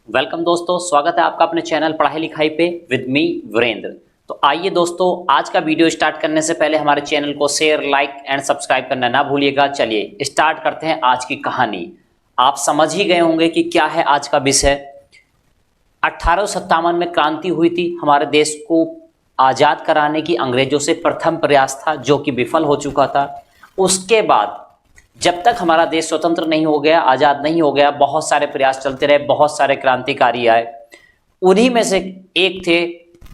Welcome दोस्तों, स्वागत है आपका अपने चैनल पढ़ाई लिखाई पे विद मी वीरेंद्र। तो आइए दोस्तों, आज का वीडियो स्टार्ट करने से पहले हमारे चैनल को शेयर, लाइक एंड सब्सक्राइब करना ना भूलिएगा। चलिए स्टार्ट करते हैं आज की कहानी। आप समझ ही गए होंगे कि क्या है आज का विषय। 1857 में क्रांति हुई थी। हमारे देश को आज़ाद कराने की अंग्रेजों से प्रथम प्रयास था जो कि विफल हो चुका था। उसके बाद जब तक हमारा देश स्वतंत्र नहीं हो गया, आज़ाद नहीं हो गया, बहुत सारे प्रयास चलते रहे, बहुत सारे क्रांतिकारी आए। उन्हीं में से एक थे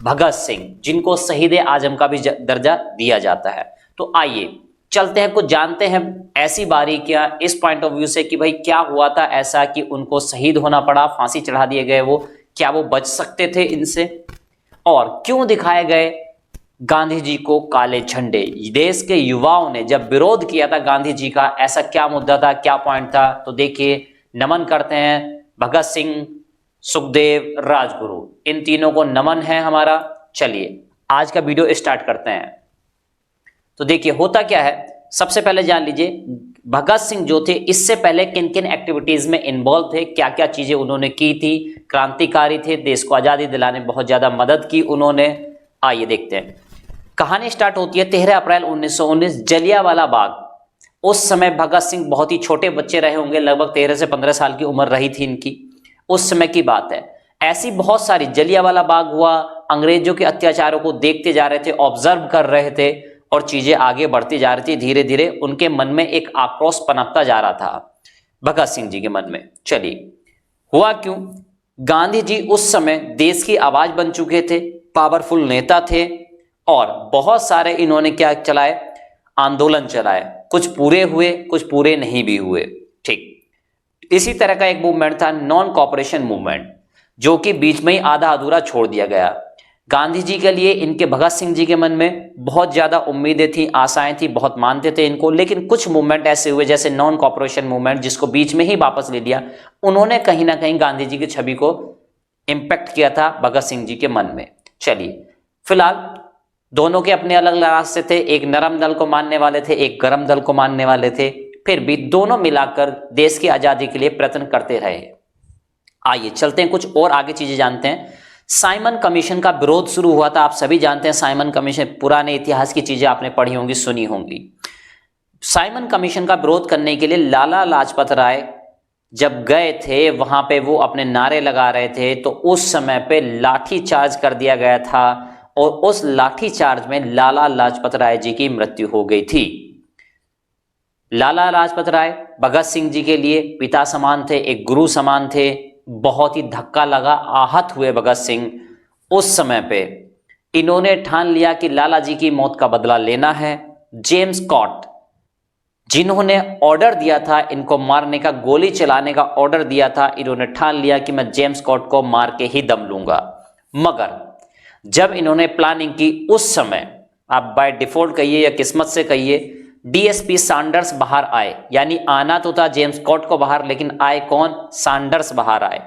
भगत सिंह, जिनको शहीद आजम का भी दर्जा दिया जाता है। तो आइए चलते हैं, कुछ जानते हैं ऐसी बारीकियां इस पॉइंट ऑफ व्यू से कि भाई क्या हुआ था ऐसा कि उनको शहीद होना पड़ा, फांसी चढ़ा दिए गए। वो क्या वो बच सकते थे इनसे, और क्यों दिखाए गए गांधी जी को काले झंडे। देश के युवाओं ने जब विरोध किया था गांधी जी का, ऐसा क्या मुद्दा था, क्या पॉइंट था। तो देखिए, नमन करते हैं भगत सिंह, सुखदेव, राजगुरु, इन तीनों को नमन है हमारा। चलिए आज का वीडियो स्टार्ट करते हैं। तो देखिए होता क्या है, सबसे पहले जान लीजिए भगत सिंह जो थे इससे पहले किन किन एक्टिविटीज में इन्वॉल्व थे, क्या क्या चीजें उन्होंने की थी। क्रांतिकारी थे, देश को आजादी दिलाने में बहुत ज्यादा मदद की उन्होंने। आइए देखते हैं। कहानी स्टार्ट होती है 13 अप्रैल 1919, जलियांवाला बाग। उस समय भगत सिंह बहुत ही छोटे बच्चे रहे होंगे, लगभग 13 से 15 साल की उम्र रही थी इनकी। उस समय की बात है। ऐसी बहुत सारी, जलियांवाला बाग हुआ, अंग्रेजों के अत्याचारों को देखते जा रहे थे, ऑब्जर्व कर रहे थे, और चीजें आगे बढ़ती जा रही थी। धीरे धीरे उनके मन में एक आक्रोश पनपता जा रहा था, भगत सिंह जी के मन में। चलिए हुआ क्यों। गांधी जी उस समय देश की आवाज बन चुके थे, पावरफुल नेता थे, और बहुत सारे इन्होंने क्या चलाए, आंदोलन चलाए। कुछ पूरे हुए, कुछ पूरे नहीं भी हुए। ठीक इसी तरह का एक मूवमेंट था नॉन कॉपरेशन मूवमेंट, जो कि बीच में ही आधा अधूरा छोड़ दिया गया। गांधी जी के लिए इनके, भगत सिंह जी के मन में बहुत ज्यादा उम्मीदें थी, आशाएं थी, बहुत मानते थे इनको। लेकिन कुछ मूवमेंट ऐसे हुए जैसे नॉन कॉपरेशन मूवमेंट, जिसको बीच में ही वापस ले लिया। उन्होंने कहीं ना कहीं गांधी जी की छवि को इंपैक्ट किया था भगत सिंह जी के मन में। चलिए फिलहाल दोनों के अपने अलग अलग रास्ते थे। एक नरम दल को मानने वाले थे, एक गरम दल को मानने वाले थे। फिर भी दोनों मिलाकर देश की आजादी के लिए प्रयत्न करते रहे। आइए चलते हैं, कुछ और आगे चीजें जानते हैं। साइमन कमीशन का विरोध शुरू हुआ था। आप सभी जानते हैं साइमन कमीशन, पुराने इतिहास की चीजें आपने पढ़ी होंगी, सुनी होंगी। साइमन कमीशन का विरोध करने के लिए लाला लाजपत राय जब गए थे, वहां पे वो अपने नारे लगा रहे थे, तो उस समय पे लाठी चार्ज कर दिया गया था, और उस लाठी चार्ज में लाला लाजपत राय जी की मृत्यु हो गई थी। लाला लाजपत राय भगत सिंह जी के लिए पिता समान थे, एक गुरु समान थे। बहुत ही धक्का लगा, आहत हुए भगत सिंह। उस समय पे इन्होंने ठान लिया कि लाला जी की मौत का बदला लेना है। जेम्स स्कॉट, जिन्होंने ऑर्डर दिया था इनको मारने का, गोली चलाने का ऑर्डर दिया था, इन्होंने ठान लिया कि मैं जेम्स स्कॉट को मार के ही दम लूंगा। मगर जब इन्होंने प्लानिंग की, उस समय आप बाय डिफॉल्ट कहिए या किस्मत से कहिए, डीएसपी सैंडर्स बाहर आए। यानी आना तो था जेम्स स्कॉट को बाहर, लेकिन आए कौन, सैंडर्स बाहर आए।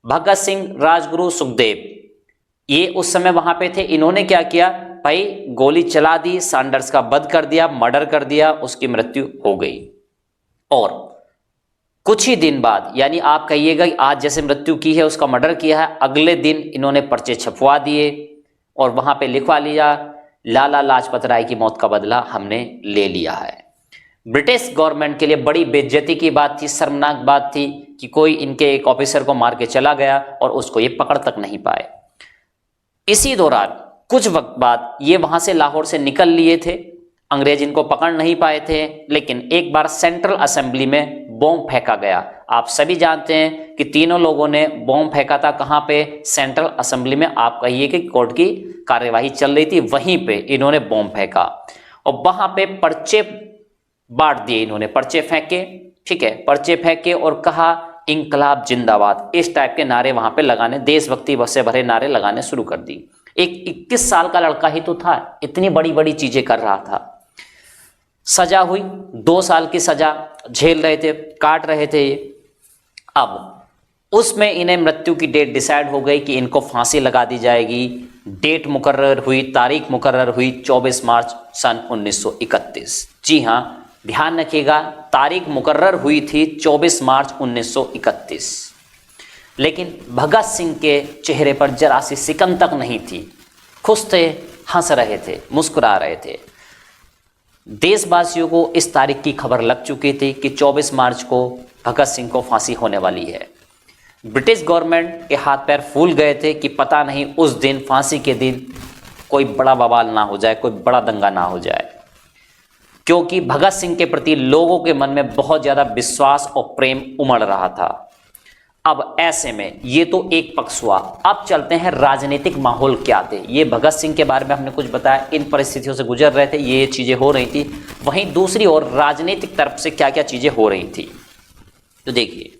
भगत सिंह, राजगुरु, सुखदेव, ये उस समय वहां पे थे। इन्होंने क्या किया भाई, गोली चला दी, सैंडर्स का वध कर दिया, मर्डर कर दिया, उसकी मृत्यु हो गई। और कुछ ही दिन बाद, यानी आप कहिएगा आज जैसे मृत्यु की है उसका मर्डर किया है, अगले दिन इन्होंने पर्चे छपवा दिए और वहां पे लिखवा लिया, लाला लाजपत राय की मौत का बदला हमने ले लिया है। ब्रिटिश गवर्नमेंट के लिए बड़ी बेइज्जती की बात थी, शर्मनाक बात थी कि कोई इनके एक ऑफिसर को मार के चला गया और उसको ये पकड़ तक नहीं पाए। इसी दौरान कुछ वक्त बाद ये वहां से, लाहौर से निकल लिए थे, अंग्रेज इनको पकड़ नहीं पाए थे। लेकिन एक बार सेंट्रल असेंबली में बॉम्ब फेंका गया। आप सभी जानते हैं कि तीनों लोगों ने बॉम्ब फेंका था। कहां पे, सेंट्रल असेंबली में। आप कहिए कि कोर्ट की कार्यवाही चल रही थी, वहीं पे इन्होंने बॉम्ब फेंका और वहां पे पर्चे बांट दिए इन्होंने, पर्चे फेंके। ठीक है, पर्चे फेंके और कहा इंकलाब जिंदाबाद, इस टाइप के नारे वहां पे लगाने, देशभक्ति से भरे नारे लगाने शुरू कर दी। एक 21 साल का लड़का ही तो था, इतनी बड़ी बड़ी चीजें कर रहा था। सजा हुई, 2 साल की सजा झेल रहे थे, काट रहे थे ये। अब उसमें इन्हें मृत्यु की डेट डिसाइड हो गई कि इनको फांसी लगा दी जाएगी। डेट मुकर्रर हुई, तारीख मुकर्रर हुई 24 मार्च सन 1931। जी हां, ध्यान रखिएगा, तारीख मुकर्रर हुई थी 24 मार्च 1931। लेकिन भगत सिंह के चेहरे पर जरा सी सिकन तक नहीं थी। खुश थे, हंस रहे थे, मुस्कुरा रहे थे। देशवासियों को इस तारीख की खबर लग चुकी थी कि 24 मार्च को भगत सिंह को फांसी होने वाली है। ब्रिटिश गवर्नमेंट के हाथ पैर फूल गए थे कि पता नहीं उस दिन, फांसी के दिन, कोई बड़ा बवाल ना हो जाए, कोई बड़ा दंगा ना हो जाए, क्योंकि भगत सिंह के प्रति लोगों के मन में बहुत ज़्यादा विश्वास और प्रेम उमड़ रहा था। अब ऐसे में ये तो एक पक्ष हुआ। अब चलते हैं राजनीतिक माहौल क्या थे। ये भगत सिंह के बारे में हमने कुछ बताया, इन परिस्थितियों से गुजर रहे थे, ये चीज़ें हो रही थी। वहीं दूसरी ओर राजनीतिक तरफ से क्या क्या चीज़ें हो रही थी, तो देखिए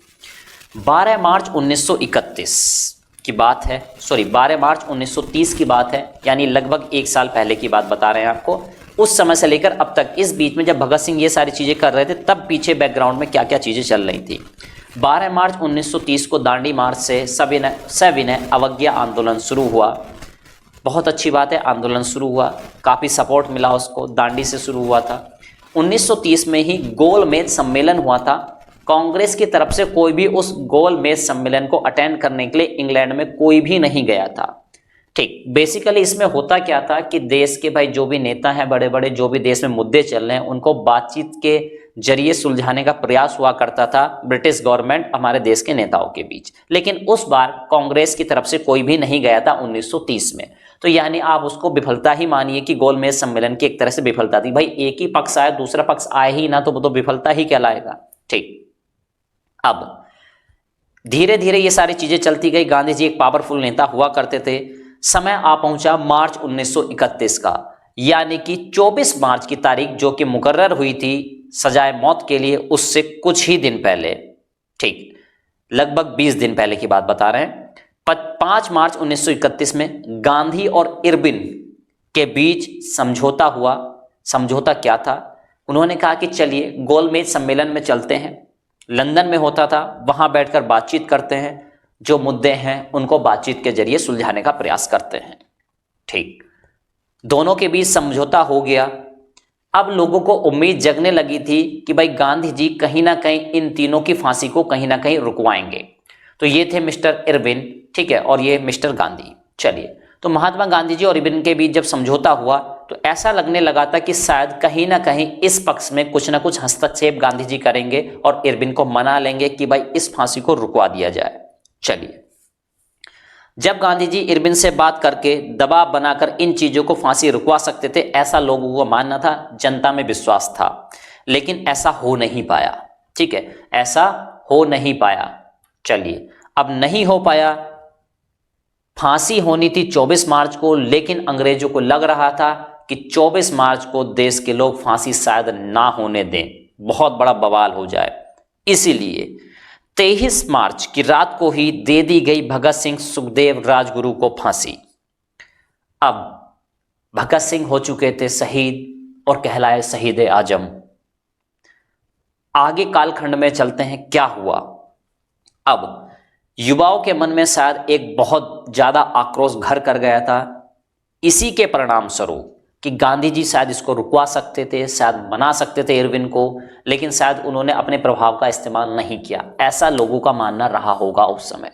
12 मार्च 1931 की बात है, 12 मार्च 1930 की बात है, यानी लगभग 1 साल पहले की बात बता रहे हैं आपको। उस समय से लेकर अब तक, इस बीच में जब भगत सिंह ये सारी चीज़ें कर रहे थे, तब पीछे बैकग्राउंड में क्या क्या चीज़ें चल रही थी। 12 मार्च 1930 को दांडी मार्च से सविनय अवज्ञा आंदोलन शुरू हुआ। बहुत अच्छी बात है, आंदोलन शुरू हुआ, काफ़ी सपोर्ट मिला उसको, दांडी से शुरू हुआ था। 1930 में ही गोलमेज सम्मेलन हुआ था। कांग्रेस की तरफ से कोई भी उस गोलमेज सम्मेलन को अटेंड करने के लिए इंग्लैंड में कोई भी नहीं गया था। ठीक, बेसिकली इसमें होता क्या था कि देश के भाई जो भी नेता हैं, बड़े बड़े जो भी देश में मुद्दे चल रहे हैं, उनको बातचीत के जरिए सुलझाने का प्रयास हुआ करता था ब्रिटिश गवर्नमेंट हमारे देश के नेताओं के बीच। लेकिन उस बार कांग्रेस की तरफ से कोई भी नहीं गया था 1930 में। तो यानी आप उसको विफलता ही मानिए कि गोलमेज सम्मेलन की एक तरह से विफलता थी। भाई एक ही पक्ष आए, दूसरा पक्ष आए ही ना, तो वो तो विफलता ही कहलाएगा। ठीक, अब धीरे धीरे ये सारी चीजें चलती गई। गांधी जी एक पावरफुल नेता हुआ करते थे। समय आ पहुंचा मार्च 1931 का, यानी कि 24 मार्च की तारीख जो कि मुकर्रर हुई थी सजाए मौत के लिए, उससे कुछ ही दिन पहले, ठीक लगभग 20 दिन पहले की बात बता रहे हैं। 5 मार्च 1931 में गांधी और इरविन के बीच समझौता हुआ। समझौता क्या था? उन्होंने कहा कि चलिए गोलमेज सम्मेलन में चलते हैं, लंदन में होता था, वहां बैठकर बातचीत करते हैं, जो मुद्दे हैं उनको बातचीत के जरिए सुलझाने का प्रयास करते हैं। ठीक, दोनों के बीच समझौता हो गया। अब लोगों को उम्मीद जगने लगी थी कि भाई गांधी जी कहीं ना कहीं इन तीनों की फांसी को कहीं ना कहीं रुकवाएंगे। तो ये थे मिस्टर इरविन, ठीक है, और ये मिस्टर गांधी। चलिए, तो महात्मा गांधी जी और इरविन के बीच जब समझौता हुआ तो ऐसा लगने लगा था कि शायद कहीं ना कहीं इस पक्ष में कुछ ना कुछ हस्तक्षेप गांधी जी करेंगे और इरविन को मना लेंगे कि भाई इस फांसी को रुकवा दिया जाए। चलिए, जब गांधी जी इरविन से बात करके दबाव बनाकर इन चीजों को फांसी रुकवा सकते थे, ऐसा लोगों को मानना था, जनता में विश्वास था, लेकिन ऐसा हो नहीं पाया। ठीक है, ऐसा हो नहीं पाया। चलिए, अब नहीं हो पाया। फांसी होनी थी 24 मार्च को, लेकिन अंग्रेजों को लग रहा था कि 24 मार्च को देश के लोग फांसी शायद ना होने दें, बहुत बड़ा बवाल हो जाए। इसीलिए 23 मार्च की रात को ही दे दी गई भगत सिंह सुखदेव राजगुरु को फांसी। अब भगत सिंह हो चुके थे शहीद और कहलाए शहीद आजम। आगे कालखंड में चलते हैं, क्या हुआ। अब युवाओं के मन में शायद एक बहुत ज्यादा आक्रोश घर कर गया था, इसी के परिणाम स्वरूप कि गांधी जी शायद इसको रुकवा सकते थे, शायद मना सकते थे इरविन को, लेकिन शायद उन्होंने अपने प्रभाव का इस्तेमाल नहीं किया, ऐसा लोगों का मानना रहा होगा उस समय।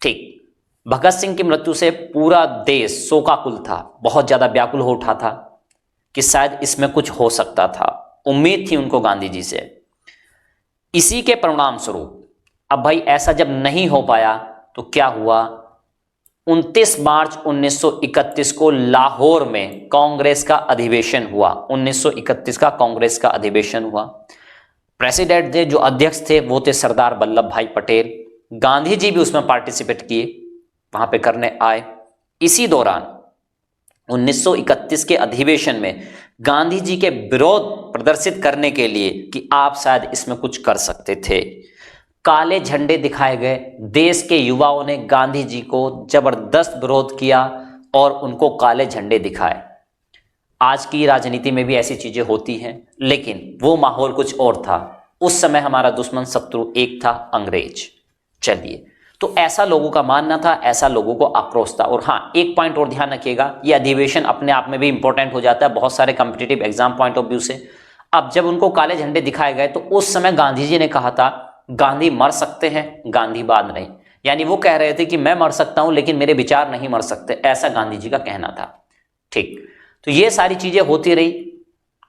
ठीक, भगत सिंह की मृत्यु से पूरा देश शोकाकुल था, बहुत ज्यादा व्याकुल हो उठा था कि शायद इसमें कुछ हो सकता था, उम्मीद थी उनको गांधी जी से। इसी के परिणाम स्वरूप अब भाई ऐसा जब नहीं हो पाया तो क्या हुआ, 29 मार्च 1931 को लाहौर में कांग्रेस का अधिवेशन हुआ। 1931 का कांग्रेस का अधिवेशन हुआ। प्रेसिडेंट थे, जो अध्यक्ष थे वो थे सरदार वल्लभ भाई पटेल। गांधी जी भी उसमें पार्टिसिपेट किए, वहां पे करने आए। इसी दौरान 1931 के अधिवेशन में गांधी जी के विरोध प्रदर्शित करने के लिए कि आप शायद इसमें कुछ कर सकते थे, काले झंडे दिखाए गए। देश के युवाओं ने गांधी जी को जबरदस्त विरोध किया और उनको काले झंडे दिखाए। आज की राजनीति में भी ऐसी चीजें होती हैं, लेकिन वो माहौल कुछ और था। उस समय हमारा दुश्मन शत्रु एक था, अंग्रेज। चलिए, तो ऐसा लोगों का मानना था, ऐसा लोगों को आक्रोश था। और हाँ, एक पॉइंट और ध्यान रखिएगा, ये अधिवेशन अपने आप में भी इंपॉर्टेंट हो जाता है बहुत सारे competitive exam point of view से। अब जब उनको काले झंडे दिखाए गए तो उस समय गांधी जी ने कहा था गांधी मर सकते हैं, गांधीवाद नहीं, यानी वो कह रहे थे कि मैं मर सकता हूं लेकिन मेरे विचार नहीं मर सकते, ऐसा गांधी जी का कहना था। ठीक, तो ये सारी चीजें होती रही।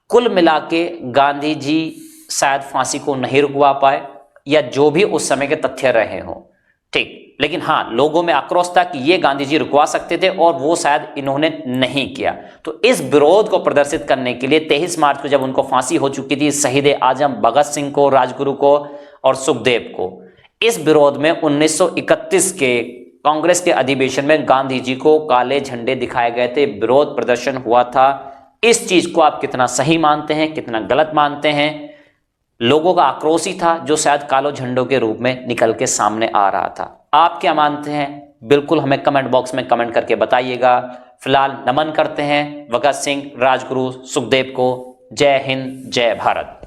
कुल मिला के गांधी जी शायद फांसी को नहीं रुकवा पाए, या जो भी उस समय के तथ्य रहे हों। ठीक, लेकिन हाँ, लोगों में आक्रोश था कि ये गांधी जी रुकवा सकते थे और वो शायद इन्होंने नहीं किया। तो इस विरोध को प्रदर्शित करने के लिए 23 मार्च को जब उनको फांसी हो चुकी थी शहीद आजम भगत सिंह को, राजगुरु को और सुखदेव को, इस विरोध में 1931 के कांग्रेस के अधिवेशन में गांधी जी को काले झंडे दिखाए गए थे, विरोध प्रदर्शन हुआ था। इस चीज को आप कितना सही मानते हैं, कितना गलत मानते हैं? लोगों का आक्रोश ही था जो शायद कालो झंडों के रूप में निकल के सामने आ रहा था। आप क्या मानते हैं? बिल्कुल हमें कमेंट बॉक्स में कमेंट करके बताइएगा। फिलहाल नमन करते हैं भगत सिंह, राजगुरु, सुखदेव को। जय हिंद, जय भारत।